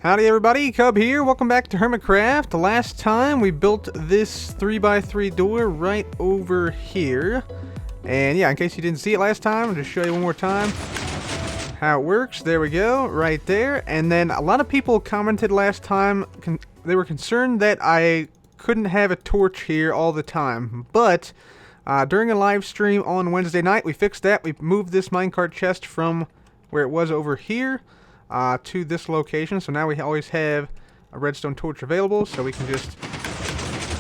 Howdy everybody, Cub here. Welcome back to Hermitcraft. The last time we built this 3x3 door right over here. And yeah, in case you didn't see it last time, I'll just show you one more time how it works. There we go, right there. And then a lot of people commented last time, they were concerned that I couldn't have a torch here all the time. But during a live stream on Wednesday night, we fixed that. We moved this minecart chest from where it was over here to this location, so now we always have a redstone torch available, so we can just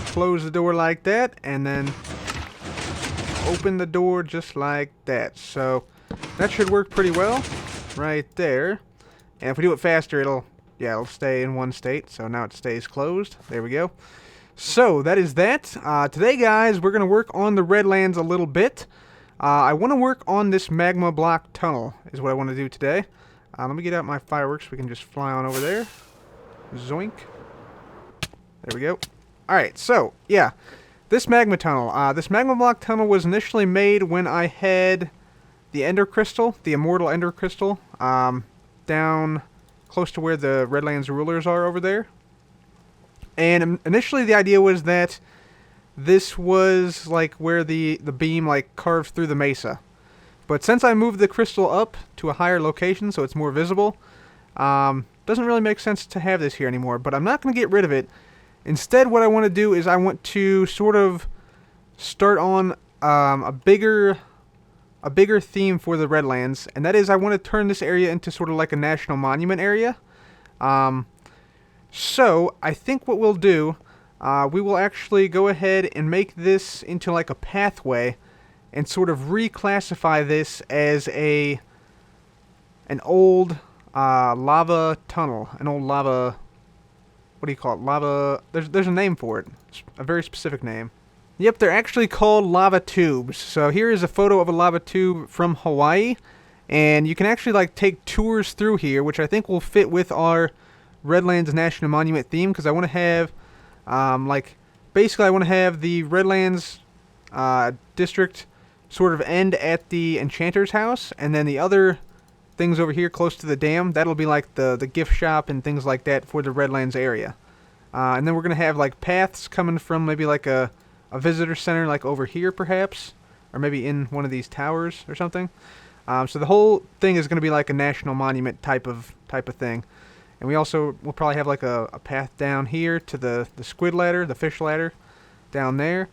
close the door like that and then open the door just like that. So that should work pretty well right there. And if we do it faster, it'll stay in one state. So now it stays closed. There we go. So that is that. Today, guys, we're going to work on the Redlands a little bit. I want to work on this magma block tunnel is what I want to do today. Let me get out my fireworks. We can just fly on over there. Zoink. There we go. Alright, so, yeah. This magma tunnel. This magma block tunnel was initially made when I had the ender crystal, the immortal ender crystal, down close to where the Redlands rulers are over there. And initially the idea was that this was like where the beam like carved through the mesa. But since I moved the crystal up to a higher location so it's more visible, doesn't really make sense to have this here anymore. But I'm not going to get rid of it. Instead, what I want to do is I want to sort of start on a bigger theme for the Redlands, and that is I want to turn this area into sort of like a national monument area. So I think what we'll do, we will actually go ahead and make this into like a pathway and sort of reclassify this as an old lava tunnel, an old lava, what do you call it, lava, there's a name for it, it's a very specific name. Yep, they're actually called lava tubes. So here is a photo of a lava tube from Hawaii, and you can actually like take tours through here, which I think will fit with our Redlands National Monument theme, because I want to have, basically I want to have the Redlands district sort of end at the enchanter's house, and then the other things over here close to the dam, that'll be like the gift shop and things like that for the Redlands area. And then we're going to have like paths coming from maybe like a visitor center like over here perhaps, or maybe in one of these towers or something. So the whole thing is going to be like a national monument type of thing. And we also will probably have like a path down here to the squid ladder, the fish ladder down there.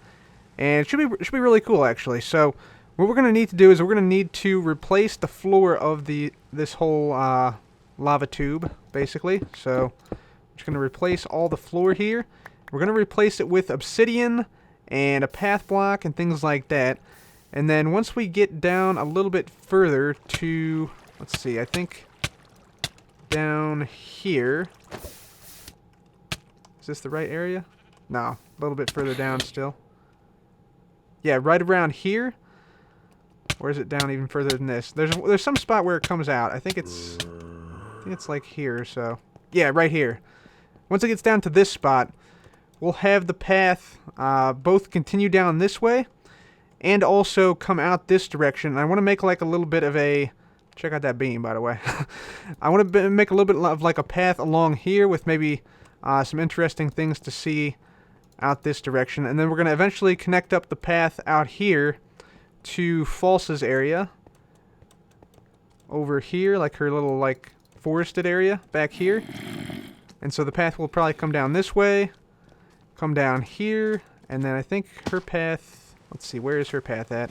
And it should be really cool actually. So what we're going to need to do is we're going to need to replace the floor of this whole lava tube basically. So I'm just going to replace all the floor here. We're going to replace it with obsidian and a path block and things like that. And then once we get down a little bit further to, let's see, I think down here. Is this the right area? No, a little bit further down still. Yeah, right around here. Or is it down even further than this? There's some spot where it comes out. I think it's like here or so. Yeah, right here. Once it gets down to this spot, we'll have the path both continue down this way and also come out this direction. And I want to make like a little bit of a, check out that beam by the way. I want to make a little bit of like a path along here with maybe some interesting things to see out this direction. And then we're going to eventually connect up the path out here to False's area over here, like her little like forested area back here. And so the path will probably come down this way, come down here, and then I think her path, let's see, where is her path at?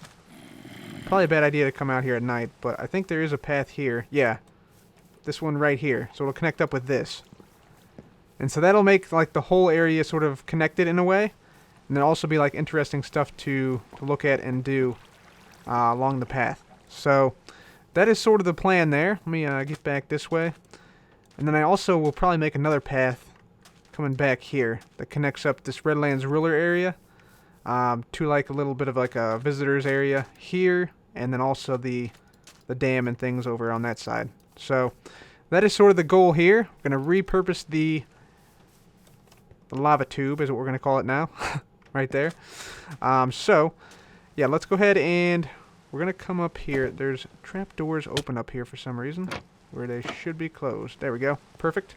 Probably a bad idea to come out here at night, but I think there is a path here. Yeah, this one right here. So it'll connect up with this. And so that'll make like the whole area sort of connected in a way. And there'll also be like interesting stuff to look at and do along the path. So that is sort of the plan there. Let me get back this way. And then I also will probably make another path coming back here that connects up this Redlands ruler area to like a little bit of like a visitor's area here, and then also the dam and things over on that side. So that is sort of the goal here. We're going to repurpose the lava tube is what we're going to call it now. Right there. So yeah, let's go ahead and we're going to come up here. There's trap doors open up here for some reason where they should be closed. There we go. Perfect.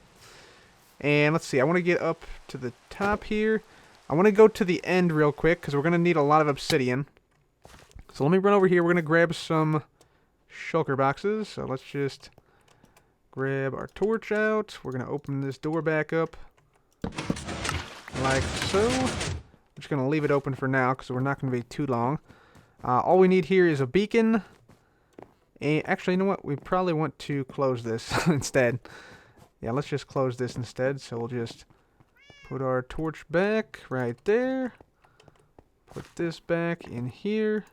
And let's see, I want to get up to the top here. I want to go to the end real quick because we're going to need a lot of obsidian. So let me run over here. We're going to grab some shulker boxes. So let's just grab our torch out. We're going to open this door back up like so. I'm just going to leave it open for now because we're not going to be too long. All we need here is a beacon. And actually, you know what? We probably want to close this instead. Yeah, let's just close this instead. So we'll just put our torch back right there. Put this back in here.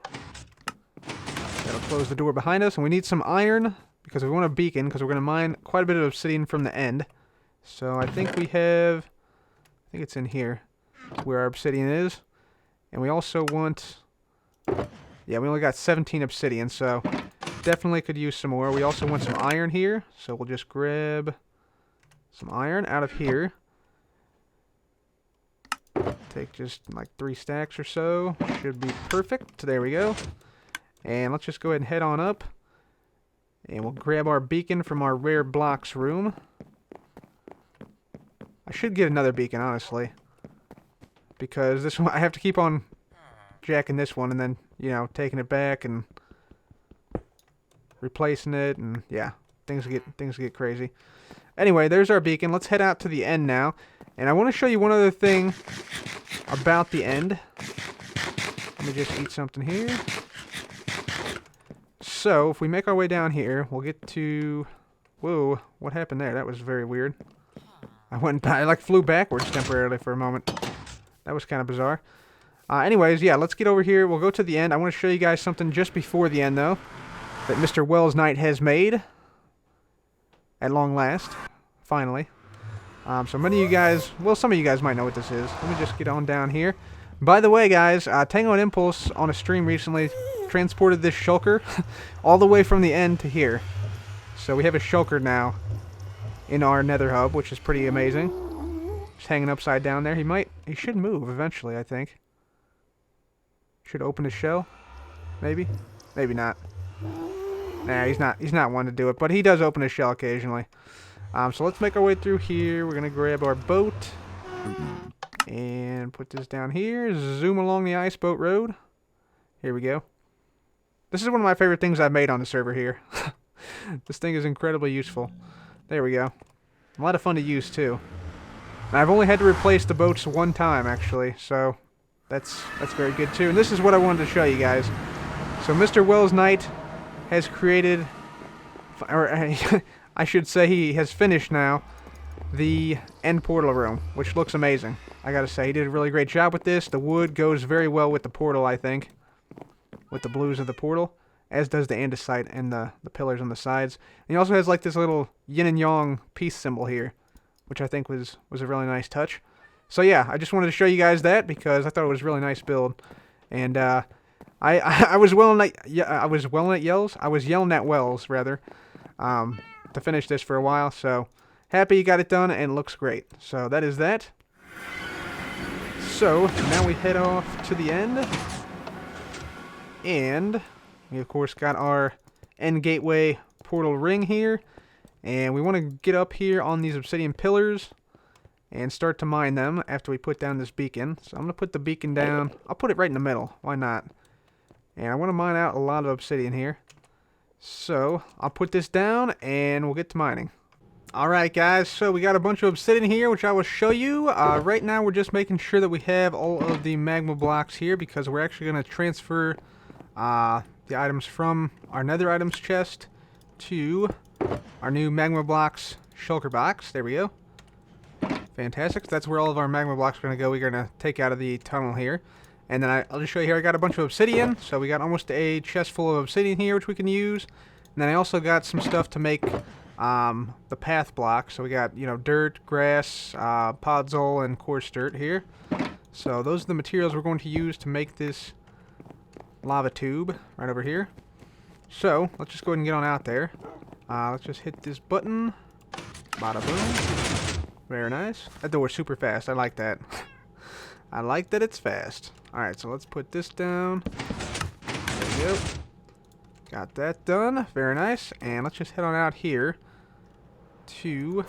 That'll close the door behind us. And we need some iron because we want a beacon because we're going to mine quite a bit of obsidian from the end. So I think we have... I think it's in here where our obsidian is. And we also want... Yeah, we only got 17 obsidian, so definitely could use some more. We also want some iron here. So we'll just grab some iron out of here. Take just like 3 stacks or so. Should be perfect. There we go. And let's just go ahead and head on up. And we'll grab our beacon from our rare blocks room. I should get another beacon, honestly. Because this one, I have to keep on jacking this one and then, you know, taking it back and replacing it. And yeah, things get crazy. Anyway, there's our beacon. Let's head out to the end now. And I want to show you one other thing about the end. Let me just eat something here. So, if we make our way down here, we'll get to... Whoa, what happened there? That was very weird. I like flew backwards temporarily for a moment. That was kind of bizarre. Anyways, yeah, let's get over here. We'll go to the end. I want to show you guys something just before the end, though, that Mr. Wells Knight has made. At long last. Finally. So many of you guys... Well, some of you guys might know what this is. Let me just get on down here. By the way, guys, Tango and Impulse on a stream recently transported this shulker all the way from the end to here. So we have a shulker now in our nether hub, which is pretty amazing. Just hanging upside down there. He should move eventually, I think. Should open his shell. Maybe? Maybe not. Nah, he's not one to do it, but he does open his shell occasionally. So let's make our way through here. We're gonna grab our boat and put this down here. Zoom along the ice boat road. Here we go. This is one of my favorite things I've made on the server here. This thing is incredibly useful. There we go. A lot of fun to use too. And I've only had to replace the boats one time actually, so that's very good too. And this is what I wanted to show you guys. So Mr. Wells Knight has created, or I should say he has finished now, the end portal room, which looks amazing. I gotta say, he did a really great job with this. The wood goes very well with the portal, I think. With the blues of the portal. As does the andesite and the pillars on the sides. And he also has like this little yin and yang peace symbol here, which I think was a really nice touch. So yeah, I just wanted to show you guys that because I thought it was a really nice build. And I was yelling at Wells rather, to finish this for a while. So happy you got it done and it looks great. So that is that. So now we head off to the end. And we of course got our end gateway portal ring here. And we want to get up here on these obsidian pillars and start to mine them after we put down this beacon. So I'm going to put the beacon down. I'll put it right in the middle. Why not? And I want to mine out a lot of obsidian here. So I'll put this down and we'll get to mining. Alright guys, so we got a bunch of obsidian here which I will show you. Right now we're just making sure that we have all of the magma blocks here because we're actually going to transfer the items from our nether items chest to our new magma blocks shulker box. There we go. Fantastic. So that's where all of our magma blocks are going to go. We're going to take out of the tunnel here. And then I'll just show you here, I got a bunch of obsidian. So we got almost a chest full of obsidian here, which we can use. And then I also got some stuff to make the path block. So we got, you know, dirt, grass, podzol, and coarse dirt here. So those are the materials we're going to use to make this lava tube right over here. So let's just go ahead and get on out there. Let's just hit this button. Bada boom. Very nice. That door's super fast. I like that. I like that it's fast. Alright, so let's put this down. There we go. Got that done. Very nice. And let's just head on out here to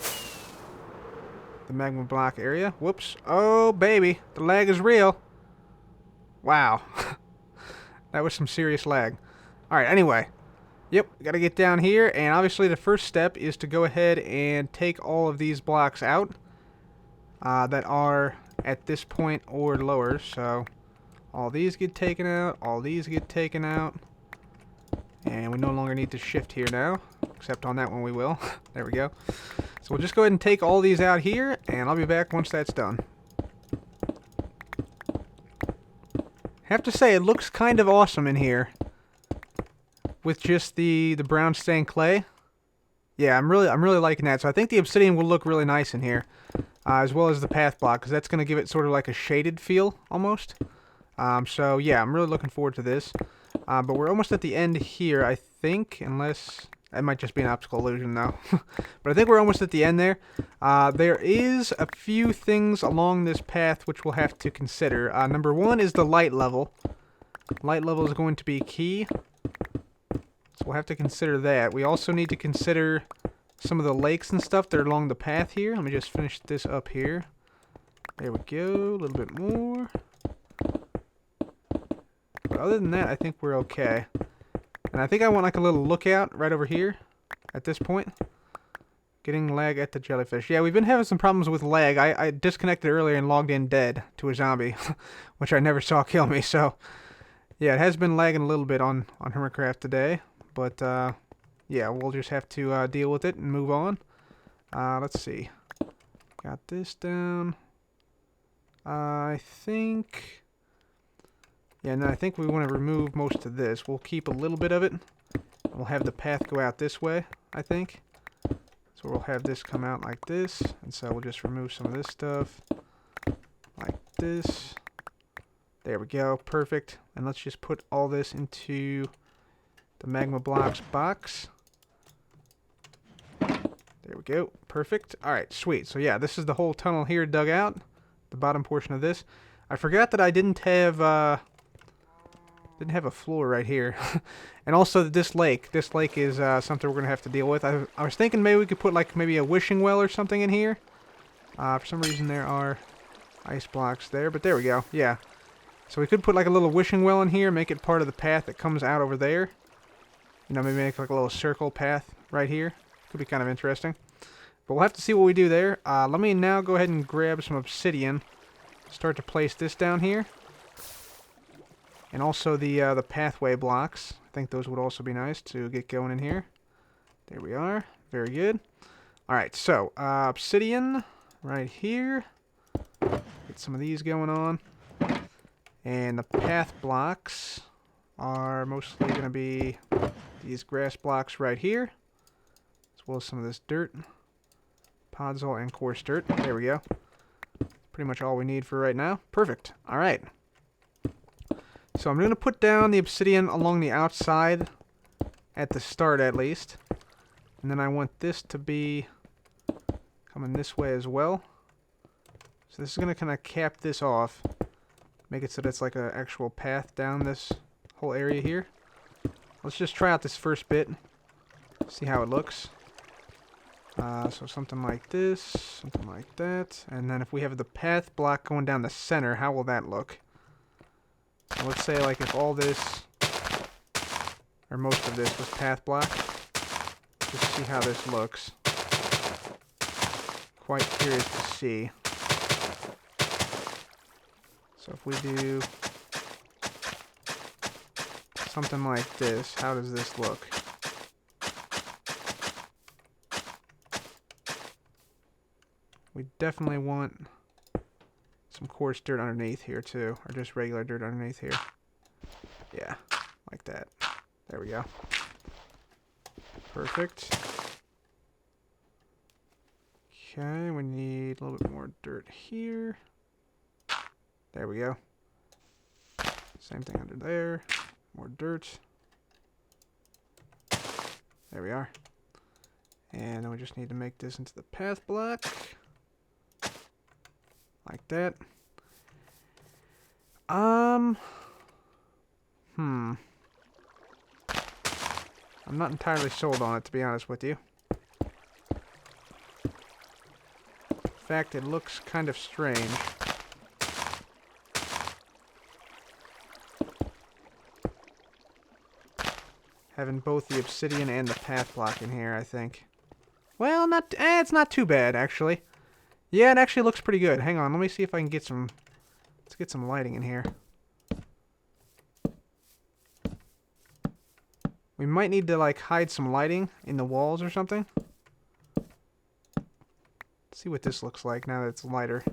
the magma block area. Whoops. Oh, baby. The lag is real. Wow. That was some serious lag. Alright, anyway. Yep, gotta get down here, and obviously the first step is to go ahead and take all of these blocks out that are at this point or lower. So all these get taken out, all these get taken out, and we no longer need to shift here now, except on that one we will. There we go. So we'll just go ahead and take all these out here, and I'll be back once that's done. Have to say, it looks kind of awesome in here with just the brown stained clay. Yeah, I'm really liking that. So I think the obsidian will look really nice in here, as well as the path block, because that's going to give it sort of like a shaded feel almost. So yeah, I'm really looking forward to this. But we're almost at the end here, I think, unless that might just be an optical illusion though. But I think we're almost at the end there. There is a few things along this path which we'll have to consider. Number one is the light level. Light level is going to be key. So we'll have to consider that. We also need to consider some of the lakes and stuff that are along the path here. Let me just finish this up here. There we go. A little bit more. But other than that, I think we're okay. And I think I want like a little lookout right over here at this point. Getting lag at the jellyfish. Yeah, we've been having some problems with lag. I disconnected earlier and logged in dead to a zombie, which I never saw kill me. So, yeah, it has been lagging a little bit on Hermitcraft today. But, yeah, we'll just have to deal with it and move on. Let's see. Got this down. I think... Yeah, and then I think we want to remove most of this. We'll keep a little bit of it. We'll have the path go out this way, I think. So we'll have this come out like this. And so we'll just remove some of this stuff. Like this. There we go. Perfect. And let's just put all this into the magma blocks box. There we go. Perfect. Alright, sweet. So yeah, this is the whole tunnel here dug out. The bottom portion of this. I forgot that I didn't have a floor right here. And also this lake is something we're gonna have to deal with. I was thinking maybe we could put like maybe a wishing well or something in here. For some reason there are ice blocks there, but there we go. Yeah, so we could put like a little wishing well in here, make it part of the path that comes out over there. You know, maybe make like a little circle path right here. Could be kind of interesting, but we'll have to see what we do there. Let me now go ahead and grab some obsidian, start to place this down here. And also the pathway blocks. I think those would also be nice to get going in here. There we are. Very good. Alright, so obsidian right here. Get some of these going on. And the path blocks are mostly going to be these grass blocks right here. As well as some of this dirt. Podzol and coarse dirt. There we go. Pretty much all we need for right now. Perfect. Alright. So I'm going to put down the obsidian along the outside, at the start at least. And then I want this to be coming this way as well. So this is going to kind of cap this off. Make it so that's like an actual path down this whole area here. Let's just try out this first bit. See how it looks. So something like this, something like that. And then if we have the path block going down the center, how will that look? So let's say like if all this, or most of this was path block, just see how this looks. Quite curious to see. So if we do something like this, how does this look? We definitely want some coarse dirt underneath here too, or just regular dirt underneath here. Yeah, like that. There we go. Perfect. Okay, we need a little bit more dirt here. There we go. Same thing under there. More dirt. There we are. And then we just need to make this into the path block. Like that. I'm not entirely sold on it, to be honest with you. fact, it looks kind of strange. Having both the obsidian and the path block in here, I think. Well, it's not too bad, actually. Yeah, it actually looks pretty good. Hang on, let me see if I can get some... Let's get some lighting in here. We might need to, like, hide some lighting in the walls or something. Let's see what this looks like now that it's lighter.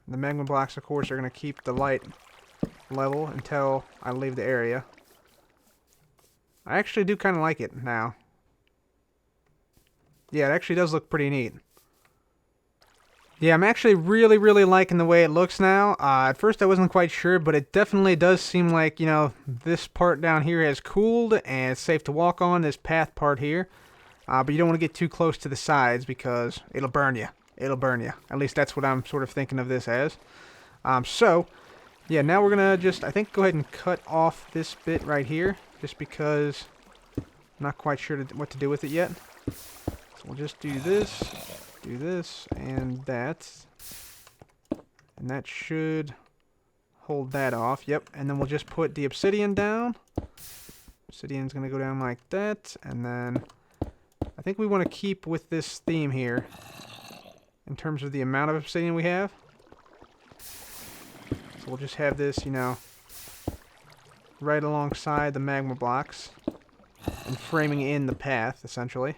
The magma blocks, of course, are going to keep the light level until I leave the area. I actually do kind of like it now. Yeah, it actually does look pretty neat. Yeah, I'm actually really, really liking the way it looks now. At first I wasn't quite sure, but it definitely does seem like, you know, this part down here has cooled and it's safe to walk on, this path part here. But you don't want to get too close to the sides because it'll burn you. It'll burn you. At least that's what I'm sort of thinking of this as. So, yeah, now we're going to just, I think, go ahead and cut off this bit right here. Just because I'm not quite sure what to do with it yet. So we'll just do this, and that. And that should hold that off. Yep, and then we'll just put the obsidian down. Obsidian's going to go down like that. And then I think we want to keep with this theme here in terms of the amount of obsidian we have. So we'll just have this, you know, right alongside the magma blocks and framing in the path, essentially.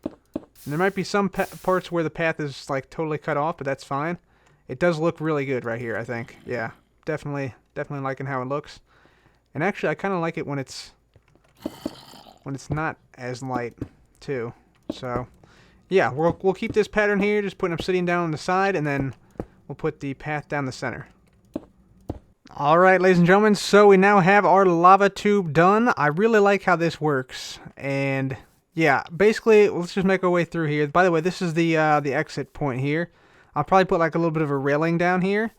And there might be some parts where the path is like totally cut off, but that's fine. It does look really good right here, I think. Yeah, definitely liking how it looks. And actually, I kind of like it when it's not as light too. So, yeah, we'll keep this pattern here, just putting obsidian down on the side, and then we'll put the path down the center. Alright, ladies and gentlemen, so we now have our lava tube done. I really like how this works. And, yeah, basically, let's just make our way through here. By the way, this is the exit point here. I'll probably put, like, a little bit of a railing down here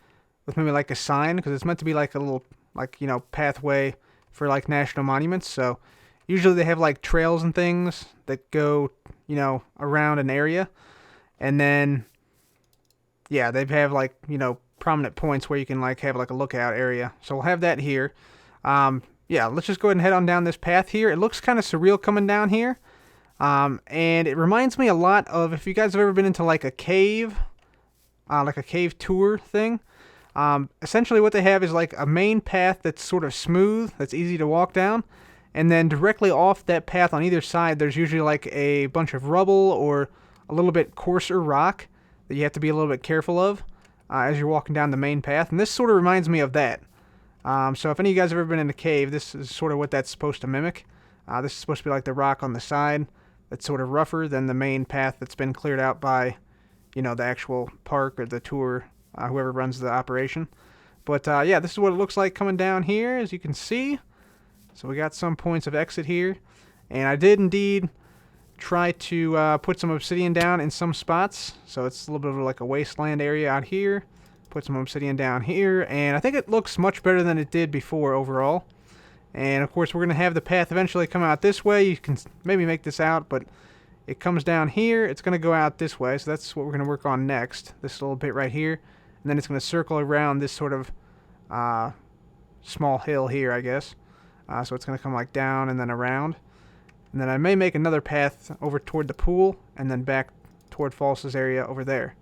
with maybe, like, a sign, because it's meant to be, like, a little, like, you know, pathway for, like, national monuments. So, usually they have, like, trails and things that go, you know, around an area. And then, yeah, they have, like, you know, prominent points where you can like have like a lookout area. So we'll have that here. Yeah, let's just go ahead and head on down this path here. It looks kind of surreal coming down here. And it reminds me a lot of, if you guys have ever been into like a cave tour thing. Essentially what they have is like a main path that's sort of smooth, that's easy to walk down. And then directly off that path on either side, there's usually like a bunch of rubble or a little bit coarser rock that you have to be a little bit careful of. As you're walking down the main path. And this sort of reminds me of that. So if any of you guys have ever been in a cave, this is sort of what that's supposed to mimic. This is supposed to be like the rock on the side that's sort of rougher than the main path that's been cleared out by, you know, the actual park or the tour, whoever runs the operation. But yeah, this is what it looks like coming down here, as you can see. So we got some points of exit here. And I did indeed try to put some obsidian down in some spots, so it's a little bit of like a wasteland area out here. Put some obsidian down here, and I think it looks much better than it did before overall. And of course we're going to have the path eventually come out this way. You can maybe make this out, but it comes down here. It's going to go out this way, so that's what we're going to work on next. This little bit right here, and then it's going to circle around this sort of small hill here, I guess. So it's going to come like down and then around. And then I may make another path over toward the pool and then back toward False's area over there.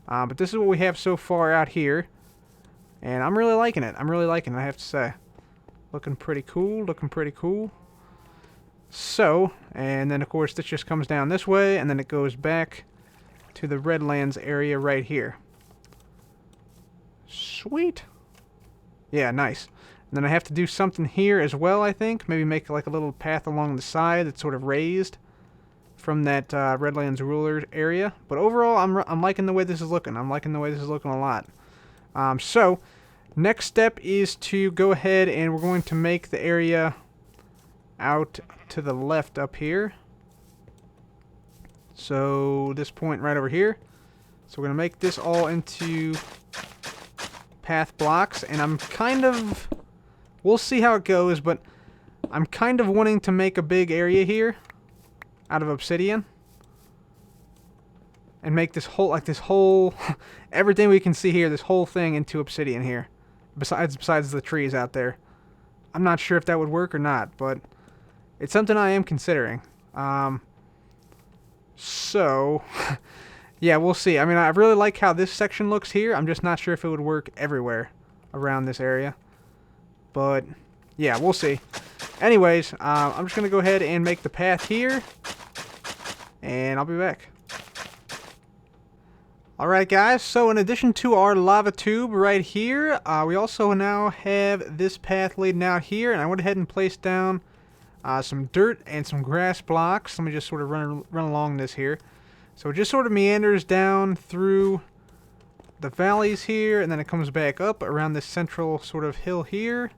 But this is what we have so far out here. And I'm really liking it. I have to say. Looking pretty cool. So, and then of course this just comes down this way and then it goes back to the Redlands area right here. Sweet. Yeah, nice. And then I have to do something here as well, I think. Maybe make like a little path along the side that's sort of raised from that Redlands ruler area. But overall, I'm liking the way this is looking. I'm liking the way this is looking a lot. So, next step is to go ahead and we're going to make the area out to the left up here. So, this point right over here. So we're going to make this all into path blocks. And I'm kind of... We'll see how it goes, but I'm kind of wanting to make a big area here out of obsidian. and make this whole everything we can see here, this whole thing into obsidian here. Besides the trees out there. I'm not sure if that would work or not, but it's something I am considering. So, yeah, we'll see. I mean, I really like how this section looks here. I'm just not sure if it would work everywhere around this area. But, yeah, we'll see. Anyways, I'm just going to go ahead and make the path here. And I'll be back. Alright guys, so in addition to our lava tube right here, we also now have this path leading out here. And I went ahead and placed down some dirt and some grass blocks. Let me just sort of run along this here. So it just sort of meanders down through the valleys here, and then it comes back up around this central sort of hill here.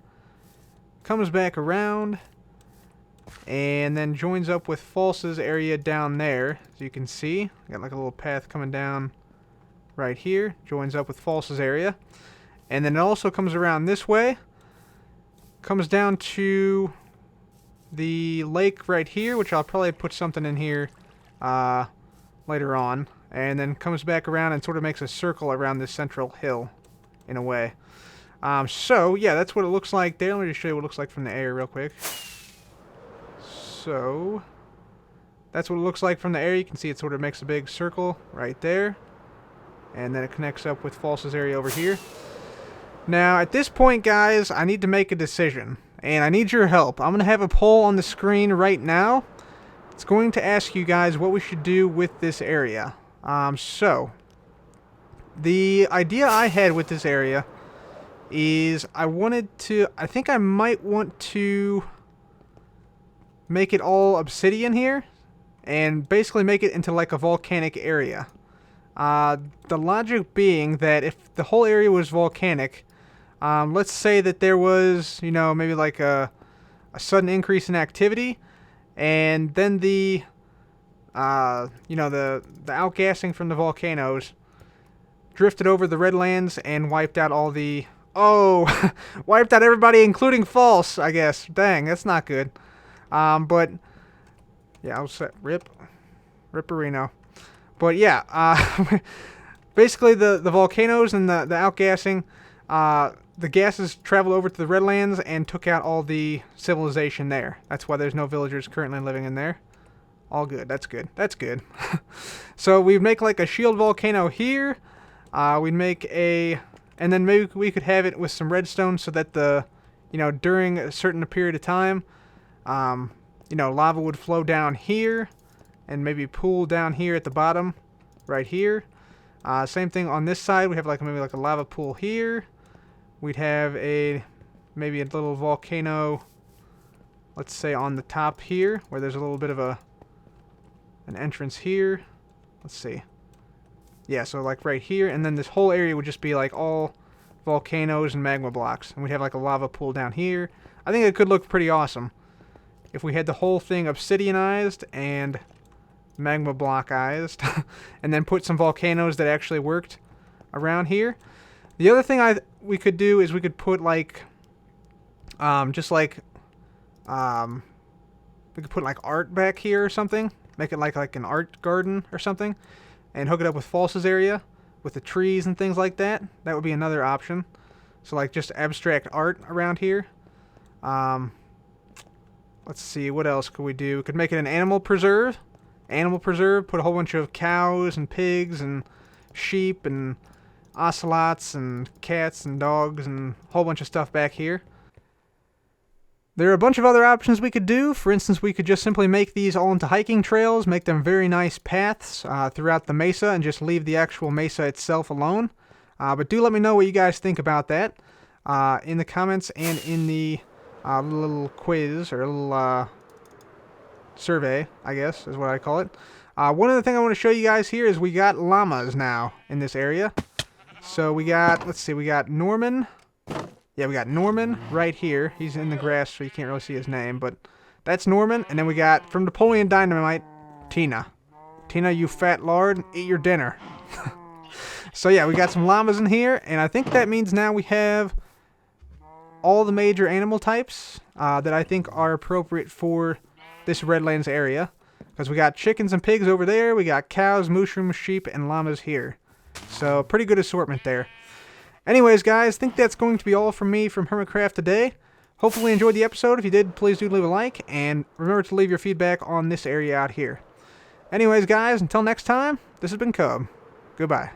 Comes back around, and then joins up with False's area down there. As you can see, got like a little path coming down right here. Joins up with False's area. And then it also comes around this way. Comes down to the lake right here, which I'll probably put something in here later on. And then comes back around and sort of makes a circle around this central hill, in a way. So, yeah, that's what it looks like there. Let me just show you what it looks like from the air real quick. So, that's what it looks like from the air. You can see it sort of makes a big circle right there. And then it connects up with False's area over here. Now, at this point, guys, I need to make a decision. And I need your help. I'm going to have a poll on the screen right now. It's going to ask you guys what we should do with this area. So, the idea I had with this area is I think I might want to make it all obsidian here and basically make it into like a volcanic area. The logic being that if the whole area was volcanic, let's say that there was, you know, maybe like a sudden increase in activity, and then the outgassing from the volcanoes drifted over the Redlands and wiped out all the... Oh, wiped out everybody, including False, I guess. Dang, that's not good. But, yeah, I'll set Ripperino. But, yeah, basically the volcanoes and the outgassing, the gases traveled over to the Redlands and took out all the civilization there. That's why there's no villagers currently living in there. All good. That's good. That's good. So we'd make like a shield volcano here. We'd make a... And then maybe we could have it with some redstone so that during a certain period of time, lava would flow down here and maybe pool down here at the bottom, right here. Same thing on this side. We have maybe a lava pool here. We'd have maybe a little volcano, let's say on the top here, where there's a little bit of an entrance here. Let's see. Yeah, so like right here, and then this whole area would just be like all volcanoes and magma blocks. And we'd have like a lava pool down here. I think it could look pretty awesome if we had the whole thing obsidianized and magma blockized, and then put some volcanoes that actually worked around here. The other thing we could do is we could put we could put like art back here or something. Make it like an art garden or something. And hook it up with False's area with the trees and things like that. That would be another option. So like just abstract art around here. Let's see, what else could we do? We could make it an animal preserve. Put a whole bunch of cows and pigs and sheep and ocelots and cats and dogs and a whole bunch of stuff back here. There are a bunch of other options we could do. For instance, we could just simply make these all into hiking trails, make them very nice paths throughout the mesa, and just leave the actual mesa itself alone. But do let me know what you guys think about that in the comments and in the little quiz, or little survey, I guess, is what I call it. One other thing I want to show you guys here is we got llamas now in this area. So we got, let's see, we got Norman. Yeah, we got Norman right here. He's in the grass, so you can't really see his name, but that's Norman. And then we got, from Napoleon Dynamite, Tina. Tina, you fat lard, eat your dinner. So yeah, we got some llamas in here, and I think that means now we have all the major animal types that I think are appropriate for this Redlands area. Because we got chickens and pigs over there. We got cows, mushrooms, sheep, and llamas here. So pretty good assortment there. Anyways, guys, I think that's going to be all from me from Hermitcraft today. Hopefully you enjoyed the episode. If you did, please do leave a like. And remember to leave your feedback on this area out here. Anyways, guys, until next time, this has been Cub. Goodbye.